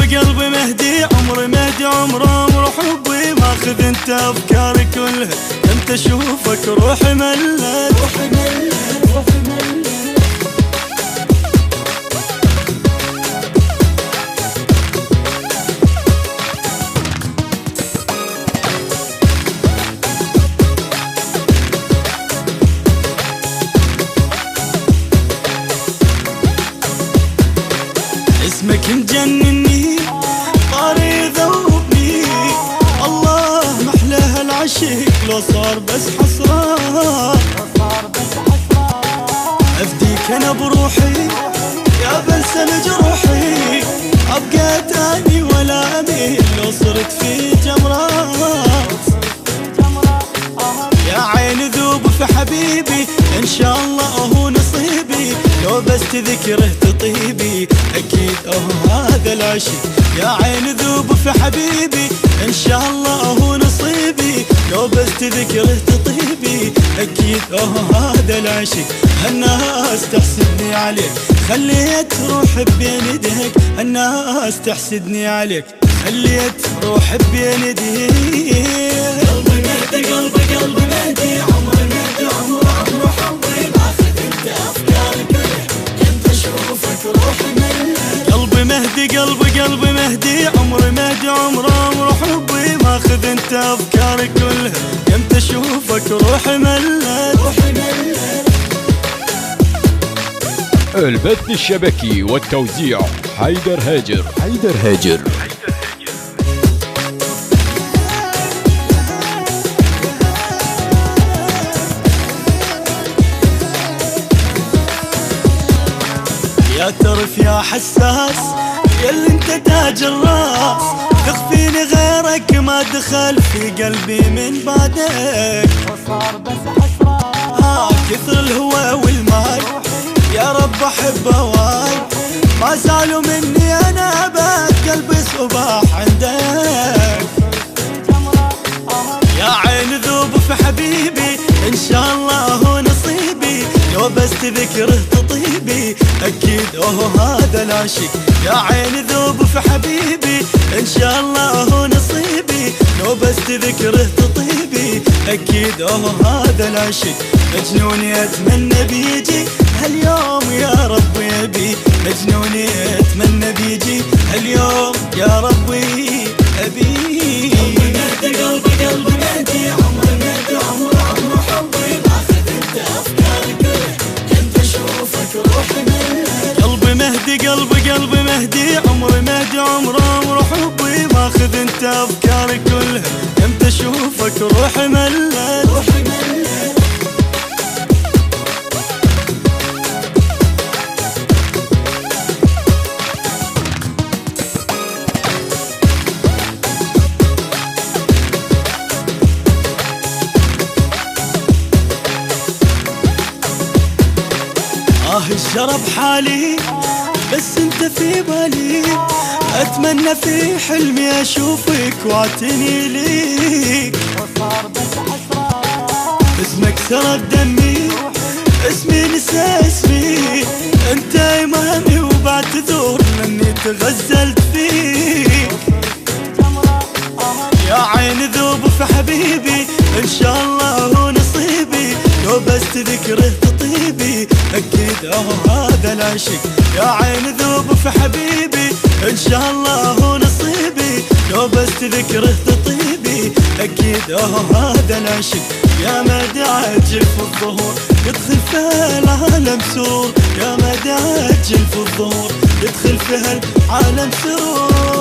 قلبي مهدي عمري مهدي عمر حبي ماخذ انت افكاري كلها انت اشوفك روحي ملت اسمك مجنني طاري ذوبني الله محلاها العشق لو صار بس حسران افديك انا بروحي يا بلسم جروحي ابقى تاني ولا اميل لو صرت في جمرات يا عين ذوب في حبيبي ان شاء الله هو نصيبي لو بس تذكره تطيبي اكيد هذا العشق يا عين ذوب في حبيبي ان شاء الله هو نصيبي لو بس تذكره تطيبي اكيد هذا العشق الناس تحسدني عليك خليت روح بين يديك الناس تحسدني عليك خليت روح بين يديك قلبي مهدي قلبي مهدي عمري مهدي عمر حبي ماخذ انت افكاري كلها انت اشوفك روحي ملت قلبي مهدي عمري مهدي عمر حبي ماخذ انت افكاري كلها امتى اشوفك روحي ملت البث الشبكي والتوزيع حيدر هاجر. يا ترف يا حساس ياللي انت تاج الراس تخفيني غيرك ما دخل في قلبي من بعدك وصار بس حسران كثر الهوى والماي يا رب احب هواي ما زالوا مني انا ابد قلبي صباح عندك يا عين ذوب في حبيبي ان شاء الله هو نصيبي لو بس تذكره تطيبي اكيد هذا العشق يا عين ذوب في حبيبي ان شاء الله هو نصيبي لو بس تذكره تطيبي اكيد هذا العشق مجنوني اتمنى بيجي هاليوم يا رب يبي مجنوني اتمنى بيجي هاليوم يا ربي ابي قلبي مهدي عمري مهدي عمر حبي ماخذ انت افكاري كلها انت اشوفك روحي ملت قلبي مهدي عمري مهدي عمر حبي ماخذ انت افكاري كلها امتى اشوفك روحي ملت الشرب حالي بس انت في بالي اتمنى في حلمي اشوفك واعتني ليك وصار بس حسران اسمك سرب دمي اسمي نسى اسمي انت امامي وبعتذر مني تغزلت فيك يا عين ذوب في حبيبي ان شاء الله هو نصيبي لو بس تذكره تطيبي اكيد هذا العشق يا عين ذوب في حبيبي ان شاء الله هو نصيبي لو بس تذكره تطيبي اكيد هذا العشق يا مدى عجل في الظهور يدخل في العالم سرور يا مدى عجل في الظهور يدخل في العالم سرور